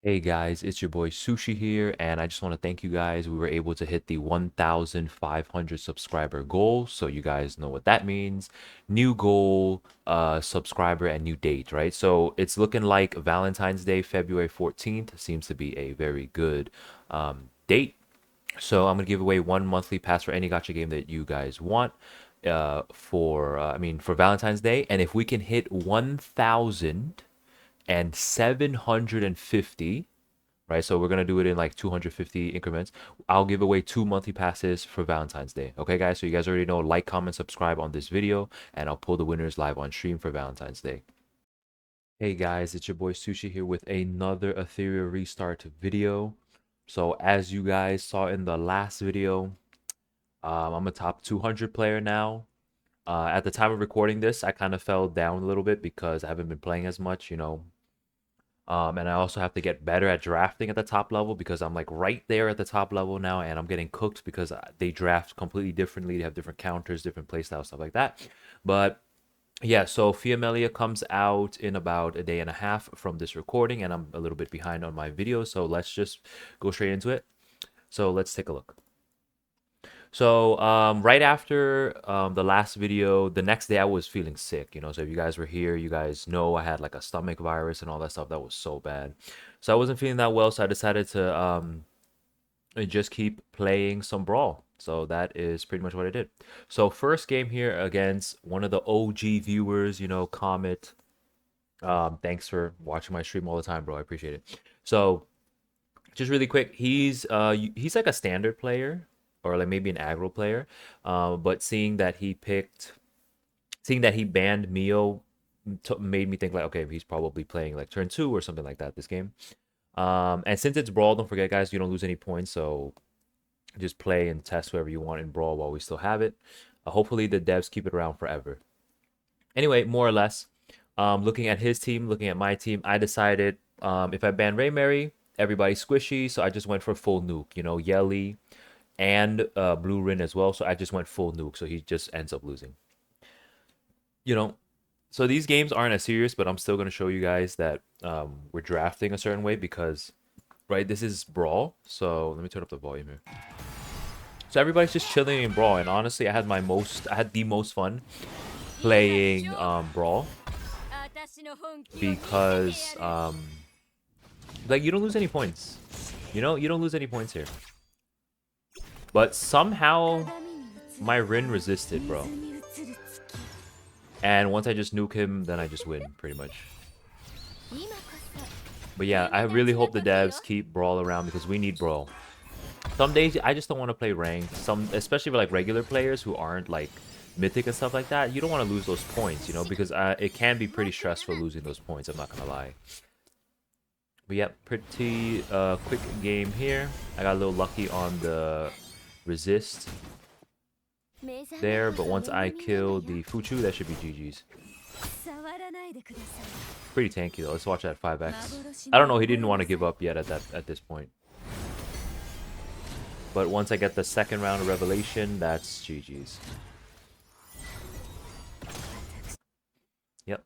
Hey guys, it's your boy Sushi here, and I just want to thank you guys. We were able to hit the 1,500 subscriber goal, so you guys know what that means. New goal, subscriber, and new date, right? So it's looking like Valentine's Day, February 14th, seems to be a very good date. So I'm gonna give away one monthly pass for any gacha game that you guys want for Valentine's Day, and if we can hit 1,750, right? So we're gonna do it in like 250 increments. I'll give away two monthly passes for Valentine's Day. Okay, guys. So you guys already know. Like, comment, subscribe on this video, and I'll pull the winners live on stream for Valentine's Day. Hey guys, it's your boy Sushi here with another Etheria restart video. So as you guys saw in the last video, I'm a top 200 player now. At the time of recording this, I kind of fell down a little bit because I haven't been playing as much, and I also have to get better at drafting at the top level because I'm like right there at the top level now, and I'm getting cooked because they draft completely differently. They have different counters, different playstyles, stuff like that. But yeah, so Fiamelia comes out in about a day and a half from this recording, and I'm a little bit behind on my video, so let's just go straight into it. So let's take a look. So right after the last video, the next day I was feeling sick, So if you guys were here, you guys know I had like a stomach virus and all that stuff. That was so bad. So I wasn't feeling that well, so I decided to just keep playing some Brawl. So that is pretty much what I did. So first game here against one of the OG viewers, Comet. Thanks for watching my stream all the time, bro. I appreciate it. So just really quick, he's like a standard player or like maybe an aggro player. But seeing that he banned Mio made me think like, okay, he's probably playing like turn two or something like that this game. And since it's Brawl, don't forget, guys, you don't lose any points, so just play and test whoever you want in Brawl while we still have it. Hopefully the devs keep it around forever. Anyway, more or less, looking at his team, looking at my team, I decided if I ban Mary, everybody's squishy, so I just went for full nuke, Yelly and Blue Rin as well, so I just went full nuke, so he just ends up losing. You know, so these games aren't as serious, but I'm still going to show you guys that we're drafting a certain way because, right, this is Brawl, so let me turn up the volume here. So everybody's just chilling in Brawl, and honestly, I had the most fun playing Brawl because like you don't lose any points. You don't lose any points here. But somehow my Rin resisted, bro. And once I just nuke him, then I just win pretty much. But yeah, I really hope the devs keep Brawl around because we need Brawl. Some days I just don't want to play ranked. Especially for like regular players who aren't like mythic and stuff like that. You don't want to lose those points, because it can be pretty stressful losing those points. I'm not gonna lie. But yeah, pretty quick game here. I got a little lucky on the resist there, but once I kill the Fuchu, that should be GG's. Pretty tanky though. Let's watch that 5x. I don't know. He didn't want to give up yet at this point. But once I get the second round of Revelation, that's GG's. Yep.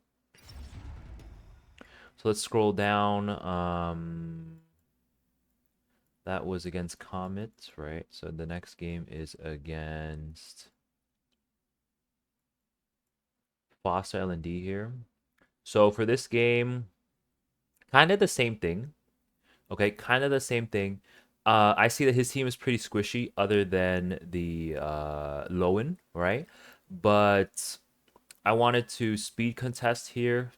So let's scroll down. That was against Comet, right? So the next game is against Foster L&D here. So for this game, kind of the same thing. Okay, kind of the same thing. I see that his team is pretty squishy other than the Lowen, right? But I wanted to speed contest here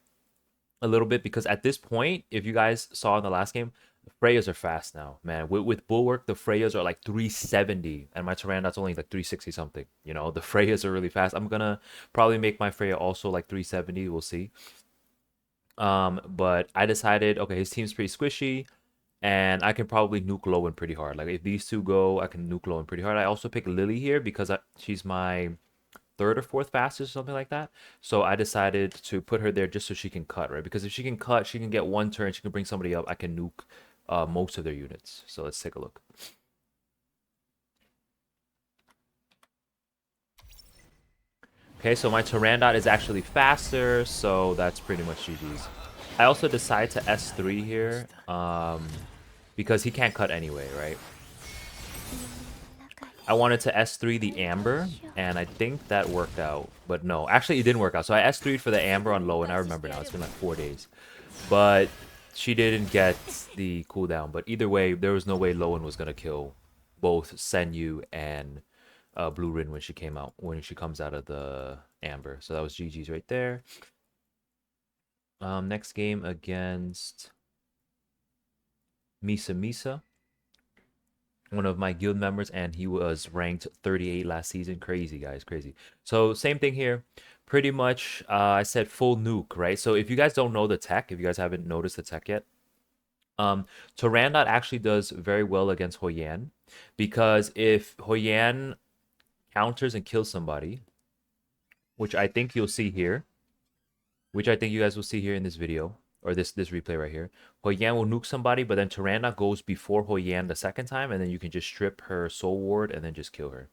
a little bit because at this point, if you guys saw in the last game, the Freyas are fast now, man. With Bulwark, the Freyas are like 370, and my Tyrannod's only like 360 something. The Freyas are really fast. I'm gonna probably make my Freya also like 370. We'll see. But I decided, okay, his team's pretty squishy, and I can probably nuke Lowen pretty hard. Like if these two go, I can nuke Lowen pretty hard. I also pick Lily here because she's my third or fourth fastest or something like that. So I decided to put her there just so she can cut, right? Because if she can cut, she can get one turn, she can bring somebody up. I can nuke most of their units. So let's take a look. Okay, so my Tyrannodot is actually faster, so that's pretty much GG's. I also decide to S3 here, because he can't cut anyway, right? I wanted to S3 the Amber, and I think that worked out. But no, actually it didn't work out. So I S3'd for the Amber on low, and I remember now. It's been like 4 days. But she didn't get the cooldown. But either way, there was no way Lowen was going to kill both Senyu and Blue Rin when she came out, when she comes out of the Amber. So that was GG's right there. Next game against Misa, one of my guild members, and he was ranked 38 last season. Crazy, guys, crazy. So same thing here. Pretty much, I said full nuke, right? So if you guys don't know the tech, if you guys haven't noticed the tech yet, Tyrandot actually does very well against Hoyan, because if Hoyan counters and kills somebody, which I think you'll see here, which I think you guys will see here in this video, or this replay right here. Hoyan will nuke somebody, but then Tyrannus goes before Hoyan the second time, and then you can just strip her soul ward and then just kill her.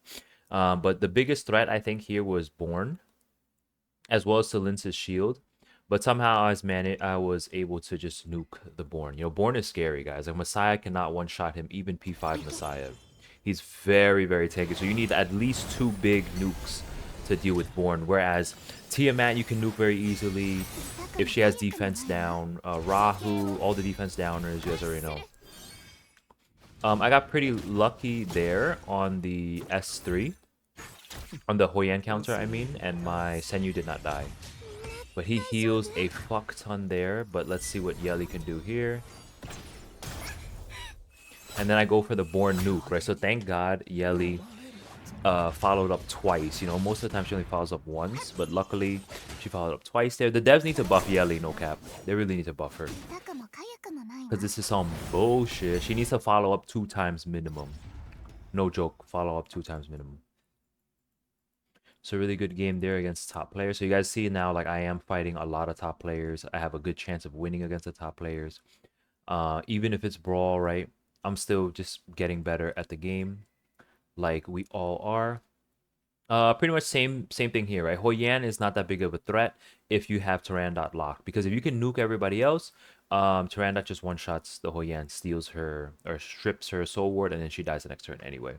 But the biggest threat I think here was Born, as well as Celince's shield. But somehow I was able to just nuke the Born. You know, Born is scary, guys. Like Messiah cannot one-shot him, even P5 Messiah. He's very, very tanky. So you need at least 2 big nukes to deal with Born. Whereas Tiamat you can nuke very easily if she has defense down. Rahu, all the defense downers, you guys already know. I got pretty lucky there on the S3. On the Hoyan counter, I mean. And my Senyu did not die. But he heals a fuck ton there. But let's see what Yeli can do here. And then I go for the Born nuke, right? So thank God Yeli followed up twice. You know, most of the time she only follows up once. But luckily, she followed up twice there. The devs need to buff Yeli, no cap. They really need to buff her. Because this is some bullshit. She needs to follow up 2 times minimum. No joke. Follow up 2 times minimum. So really good game there against top players. So you guys see now, like, I am fighting a lot of top players. I have a good chance of winning against the top players. Even if it's brawl, right? I'm still just getting better at the game, like we all are. Pretty much same thing here, right? Hoyan is not that big of a threat if you have Tyrandot locked, because if you can nuke everybody else, Tyrandot just one-shots the Hoyan, steals her or strips her soul ward, and then she dies the next turn anyway.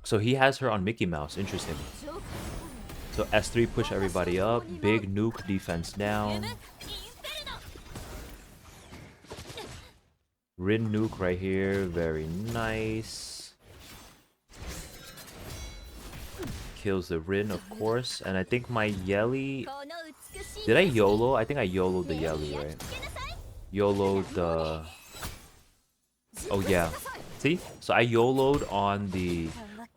So he has her on Mickey Mouse. Interesting. So S3 push everybody up. Big nuke defense down. Rin nuke right here. Very nice. Kills the Rin, of course. And I think my Yeli... Did I YOLO? I think I YOLO'd the Yeli, right? YOLO'd the... Oh, yeah. See? So I YOLO'd on the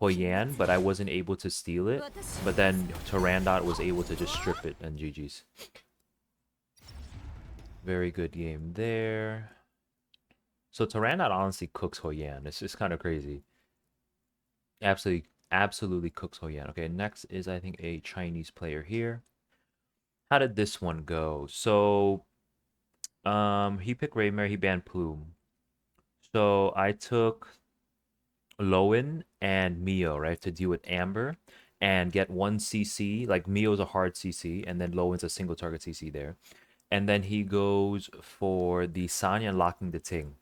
Hoyan, but I wasn't able to steal it. But then Tyrandot was able to just strip it, and GG's. Very good game there. So Tyrandot honestly cooks Hoyan. It's just kind of crazy. Absolutely cooks Hoyan. Okay, next is, I think, a Chinese player here. How did this one go? So, he picked Raymare, he banned Plume. So I took Lowen and Mio, right, to deal with Amber and get 1 CC. Like, Mio's a hard CC, and then Lowen's a single target CC there. And then he goes for the Sanya locking the Ting.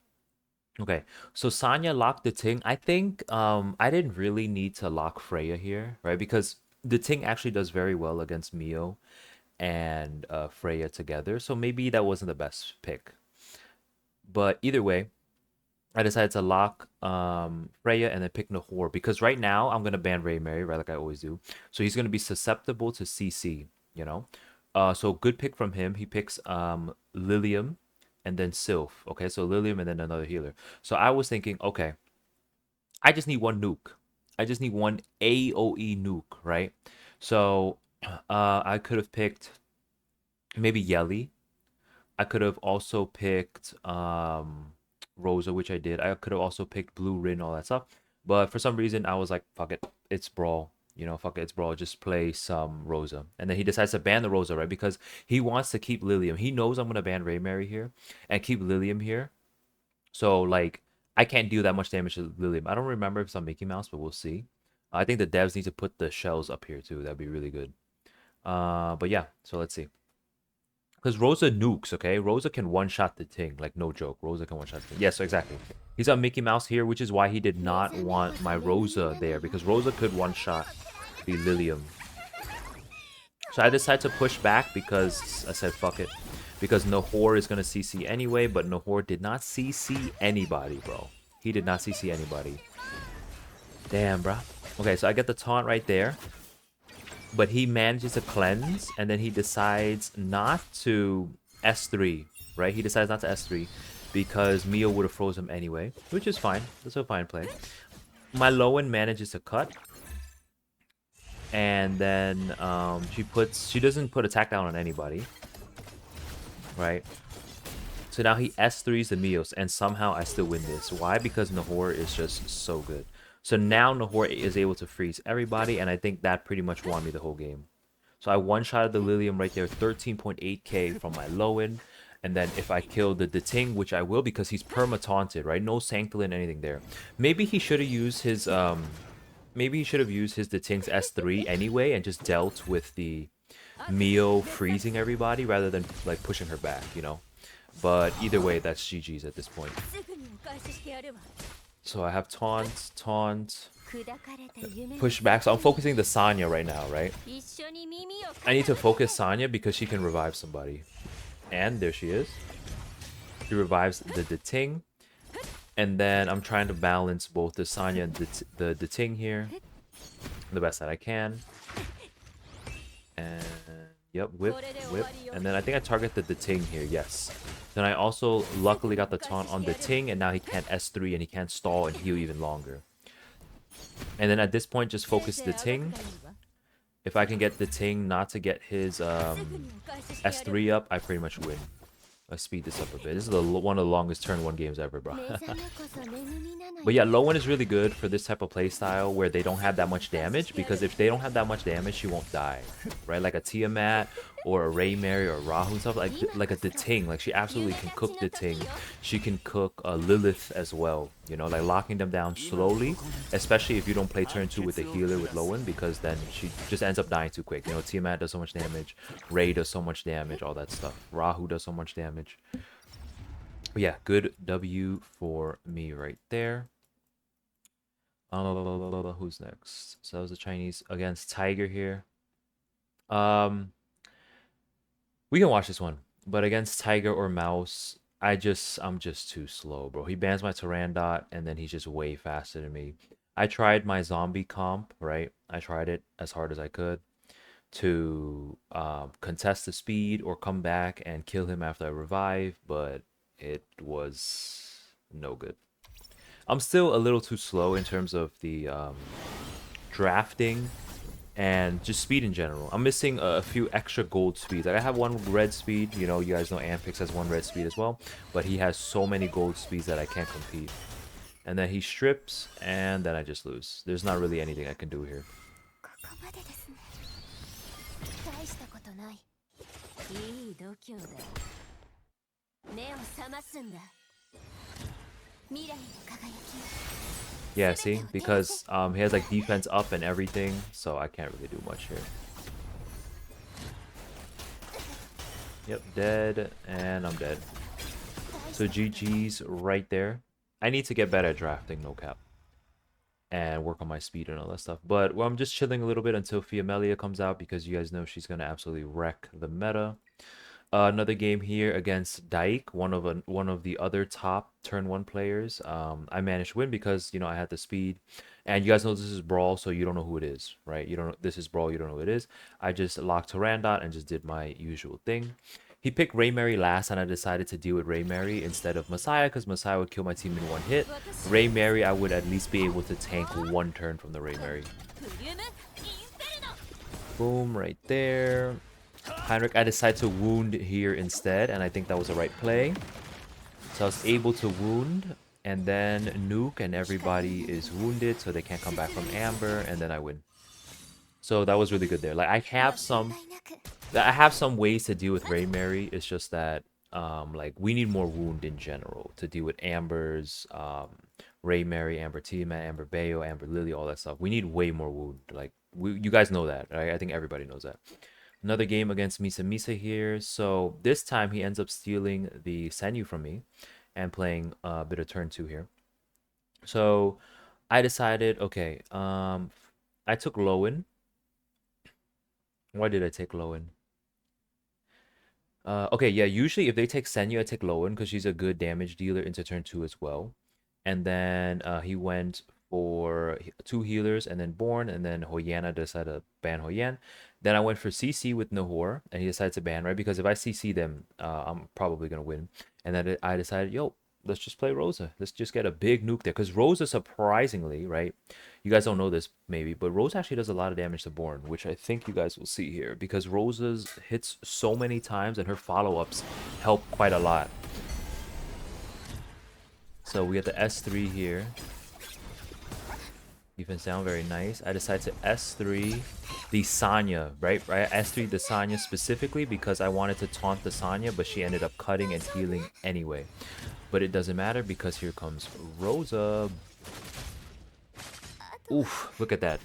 Okay, so Sanya locked the Ting. I think I didn't really need to lock Freya here, right? Because the Ting actually does very well against Mio and Freya together. So maybe that wasn't the best pick. But either way, I decided to lock Freya and then pick Nahor, because right now I'm gonna ban Raymare, right, like I always do. So he's gonna be susceptible to CC, you know. So good pick from him. He picks Lilium and then Sylph. Okay, so Lilium and then another healer. So I was thinking, okay, I just need 1 nuke. I just need 1 AoE nuke, right? So I could have picked maybe Yeli. I could have also picked Rosa, which I did. I could have also picked Blue Rin, all that stuff. But for some reason, I was like, fuck it. It's Brawl. You know, fuck it, it's Brawl. Just play some Rosa. And then he decides to ban the Rosa, right? Because he wants to keep Lilium. He knows I'm going to ban Raymare here and keep Lilium here. So, like, I can't do that much damage to Lilium. I don't remember if it's on Mickey Mouse, but we'll see. I think the devs need to put the shells up here, too. That'd be really good. But yeah, so let's see. Because Rosa nukes, okay? Rosa can one-shot the Ting, like no joke. Rosa can one-shot the Ting. Yes, exactly. He's on Mickey Mouse here, which is why he did not want my Rosa there, because Rosa could one-shot the Lilium. So I decided to push back because I said fuck it. Because Nahor is going to CC anyway, but Nahor did not CC anybody, bro. He did not CC anybody. Damn, bro. Okay, so I get the taunt right there. But he manages to cleanse, and then he decides not to S3, right? He decides not to S3 because Mio would have froze him anyway, which is fine. That's a fine play. My Lowen manages to cut, and then she doesn't put attack down on anybody, right? So now he S3s the Mios, and somehow I still win this. Why? Because Nahor is just so good. So now Nahor is able to freeze everybody, and I think that pretty much won me the whole game. So I one-shotted the Lilium right there, 13.8k from my Lowen. And then if I kill the Ting, which I will because he's perma-taunted, right? No Sanctolin, anything there. Maybe he should have used his the Ting's S3 anyway and just dealt with the Mio freezing everybody rather than like pushing her back, you know? But either way, that's GG's at this point. So I have taunt, push back. So I'm focusing the Sanya right now, right? I need to focus Sanya because she can revive somebody. And there she is. She revives the Ting. And then I'm trying to balance both the Sanya and the Ting here. The best that I can. And yep, whip. And then I think I target the Ting here, yes. Then I also luckily got the taunt on the Ting, and now he can't S3 and he can't stall and heal even longer. And then at this point, just focus the Ting. If I can get the Ting not to get his S3 up, I pretty much win. Let's speed this up a bit. This is one of the longest turn 1 games ever, bro. But yeah, Lowen is really good for this type of playstyle where they don't have that much damage, because if they don't have that much damage, she won't die, right? Like a Tiamat or a Raymary or a Rahu and stuff, like a Ting. Like she absolutely can cook the Ting. She can cook Lilith as well, you know, like locking them down slowly, especially if you don't play turn 2 with the healer with Lowen, because then she just ends up dying too quick. You know, Tiamat does so much damage, Ray does so much damage, all that stuff. Rahu does so much damage. But yeah, good W for me right there. Who's next? So that was the Chinese against Tiger here. We can watch this one, but against Tiger or Mouse, I'm just too slow, bro. He bans my Tyrandot, and then he's just way faster than me. I tried my zombie comp, right? I tried it as hard as I could to contest the speed or come back and kill him after I revive, but it was no good. I'm still a little too slow in terms of the drafting and just speed in general. I'm missing a few extra gold speeds. Like I have 1 red speed. You know, you guys know Ampix has 1 red speed as well. But he has so many gold speeds that I can't compete. And then he strips, and then I just lose. There's not really anything I can do here. Yeah, see? Because he has like defense up and everything, so I can't really do much here. Yep, dead, and I'm dead. So GG's right there. I need to get better at drafting, no cap. And work on my speed and all that stuff. But well, I'm just chilling a little bit until Fiamelia comes out, because you guys know she's going to absolutely wreck the meta. Another game here against Dyke, one of the other top turn 1 players. I managed to win because, you know, I had the speed, and you guys know this is Brawl, so you don't know who it is, right? You don't know, this is Brawl, you don't know who it is. I just locked Tyrandot and just did my usual thing. He picked Raymary last, and I decided to deal with Raymary instead of Messiah, because Messiah would kill my team in 1 hit. Raymary, I would at least be able to tank 1 turn from the Raymary. Boom, right there. Heinrich, I decided to wound here instead, and I think that was the right play. So I was able to wound, and then nuke, and everybody is wounded, so they can't come back from Amber, and then I win. So that was really good there. Like I have some ways to deal with Raymary. It's just that like we need more wound in general to deal with Amber's, Raymary, Amber Tiamat, Amber Bayo, Amber Lily, all that stuff. We need way more wound. Like you guys know that, right? I think everybody knows that. Another game against Misa Misa here. So this time he ends up stealing the Senyu from me and playing a bit of turn 2 here. So I decided, okay, I took Lowen. Why did I take Lowen? Okay, yeah, usually if they take Senyu, I take Lowen because she's a good damage dealer into turn 2 as well. And then he went for 2 healers and then Born, and then Hoyana decided to ban Hoyan. Then I went for CC with Nahor, and he decided to ban, right? Because if I CC them, I'm probably going to win. And then I decided, yo, let's just play Rosa. Let's just get a big nuke there. Because Rosa, surprisingly, right? You guys don't know this maybe, but Rosa actually does a lot of damage to Born, which I think you guys will see here. Because Rosa's hits so many times and her follow-ups help quite a lot. So we get the S3 here. Defense down, very nice. I decided to S3 the Sanya, right? S3 the Sanya specifically because I wanted to taunt the Sanya, but she ended up cutting and healing anyway. But it doesn't matter because here comes Rosa. Oof, look at that.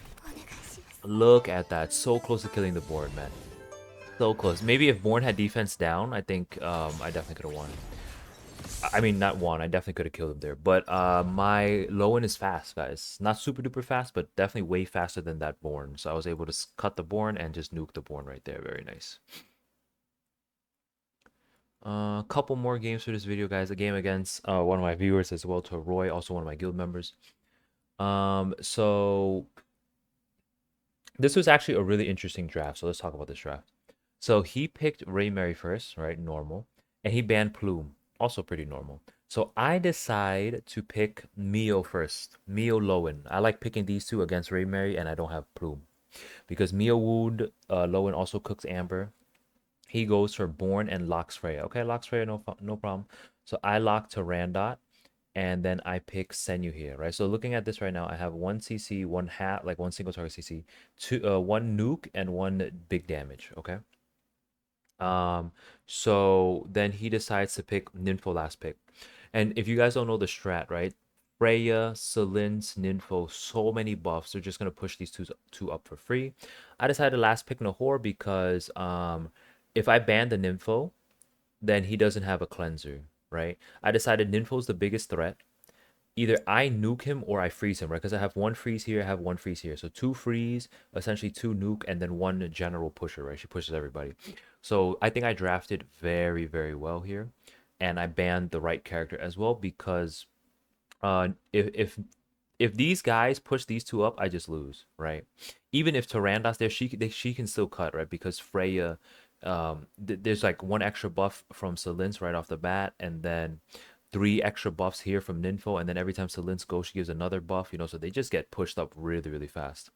Look at that. So close to killing the board, man. So close. Maybe if Born had defense down, I think I definitely could have won. I mean, not one. I definitely could have killed him there. But my Lowen is fast, guys. Not super duper fast, but definitely way faster than that Born. So I was able to cut the Born and just nuke the Born right there. Very nice. A couple more games for this video, guys. A game against one of my viewers as well, to Roy, also one of my guild members. So this was actually a really interesting draft. So let's talk about this draft. So he picked Ray Mary first, right? Normal. And he banned Plume. Also pretty normal. So I decide to pick Mio first. Mio Lowen. I like picking these two against Ray Mary, and I don't have Plume. Because Mio Wound, Lowen also cooks Amber. He goes for Born and locks Freya. Okay, locks Freya, no problem. So I lock to Randot, and then I pick Senyu here, right? So looking at this right now, I have one CC, one hat, like one single target CC, one nuke, and one big damage, okay? So then he decides to pick Ninfo last pick. And if you guys don't know the strat, right? Freya, Celin's, Ninfo, so many buffs. They're just gonna push these two up for free. I decided to last pick Nahor because if I ban the Ninfo, then he doesn't have a cleanser, right? I decided Ninfo's the biggest threat. Either I nuke him or I freeze him, right? Because I have one freeze here, I have one freeze here. So 2 freeze, essentially 2 nuke, and then 1 general pusher, right? She pushes everybody. So I think I drafted very, very well here. And I banned the right character as well because if these guys push these two up, I just lose, right? Even if Tyrandos there, she can still cut, right? Because Freya, there's like 1 extra buff from Celin's right off the bat, and then 3 extra buffs here from Ninfo, and then every time Celin's goes, she gives another buff, you know, so they just get pushed up really, really fast.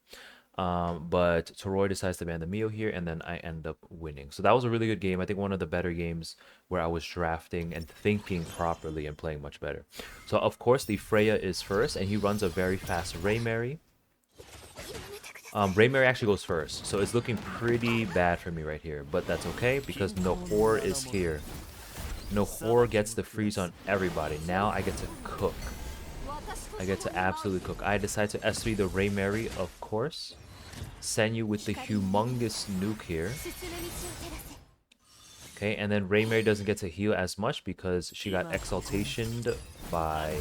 But Toroy decides to ban the Mio here, and then I end up winning. So that was a really good game. I think one of the better games where I was drafting and thinking properly and playing much better. So of course the Freya is first, and he runs a very fast Ray Mary. Ray Mary actually goes first, so it's looking pretty bad for me right here, but that's okay because Nahor is here. Nahor gets the freeze on everybody. Now I get to cook. I get to absolutely cook. I decide to S3 the Ray Mary, of course. Senyu with the humongous nuke here. Okay, and then Ray Mary doesn't get to heal as much because she got exaltationed by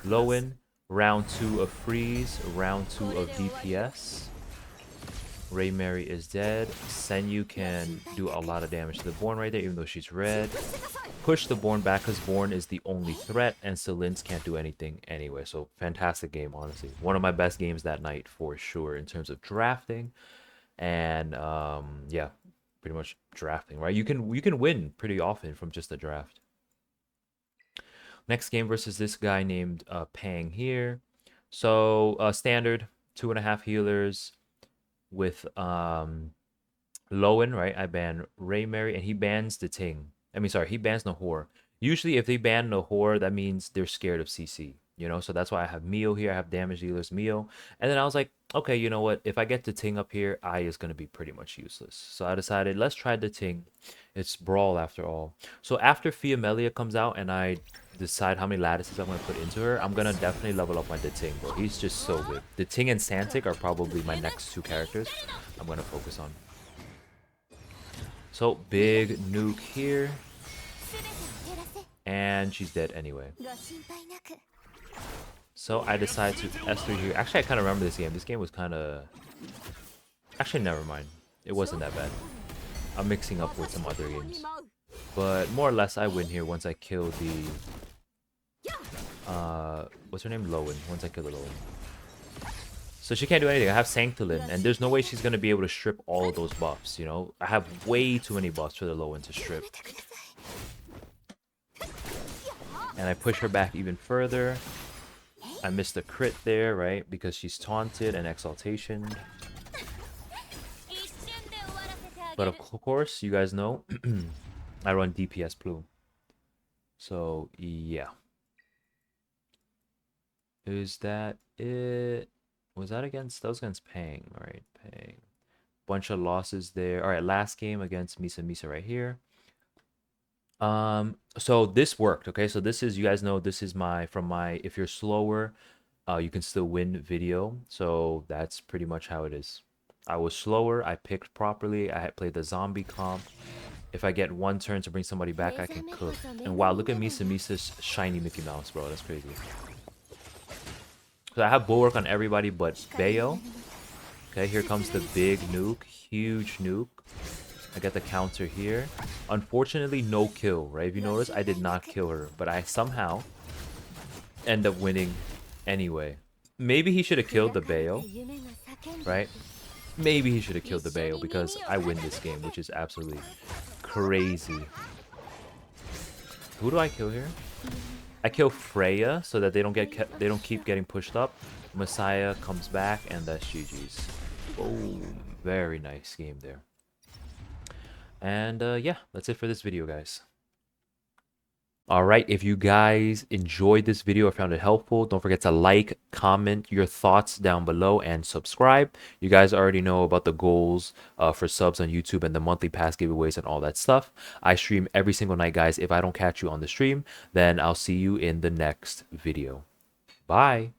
Lowen. Round 2 of freeze, round 2 of DPS. Ray Mary is dead. Senyu can do a lot of damage to the Born right there, even though she's red. Push the Born back because Born is the only threat, and Celin's can't do anything anyway. So fantastic game, honestly. One of my best games that night for sure in terms of drafting, and yeah, pretty much drafting. Right, you can win pretty often from just a draft. Next game versus this guy named Pang here. So standard 2.5 healers with Lowen, right? I ban Ray Mary, and he bans the Ting. I mean, sorry, he bans Nahor. Usually, if they ban Nahor, that means they're scared of CC, you know? So that's why I have Mio here. I have damage dealers Mio. And then I was like, okay, you know what? If I get the Ting up here, I is going to be pretty much useless. So I decided, let's try the Ting. It's Brawl after all. So after Fiamelia comes out and I decide how many lattices I'm going to put into her, I'm going to definitely level up my Ting, bro. He's just so good. The Ting and Santic are probably my next 2 characters I'm going to focus on. So big nuke here. And she's dead anyway. So I decide to S3 here. Actually, I kind of remember this game. This game was kind of... Actually, never mind. It wasn't that bad. I'm mixing up with some other games. But more or less, I win here once I kill the... what's her name? Lowen. Once I kill the Lowen. So she can't do anything. I have Sanctolin, and there's no way she's going to be able to strip all of those buffs, you know? I have way too many buffs for the Lowen to strip. And I push her back even further. I missed a crit there, right? Because she's taunted and exaltation. But of course, you guys know, I run DPS Plume. So, yeah. Is that it? Was that against... That was against Pang, right? Pang. Bunch of losses there. All right, last game against Misa right here. So this worked, okay? So this is, you guys know, this is my, from my, if you're slower, you can still win video. So that's pretty much how it is. I was slower, I picked properly, I had played the zombie comp. If I get one turn to bring somebody back, I can cook. And wow, look at Misa's shiny Mickey Mouse, bro. That's crazy. So I have bulwark on everybody but Bayo. Okay, here comes the big nuke. Huge nuke. I get the counter here. Unfortunately, no kill, right? If you notice, I did not kill her. But I somehow end up winning anyway. Maybe he should have killed the Bayo, right? Maybe he should have killed the Bayo because I win this game, which is absolutely crazy. Who do I kill here? I kill Freya so that they don't keep getting pushed up. Messiah comes back and that's GG's. Oh, very nice game there. And yeah, that's it for this video, guys. All right, if you guys enjoyed this video or found it helpful, don't forget to like, comment your thoughts down below, and subscribe. You guys already know about the goals for subs on YouTube and the monthly pass giveaways and all that stuff. I stream every single night, guys. If I don't catch you on the stream, then I'll see you in the next video. Bye.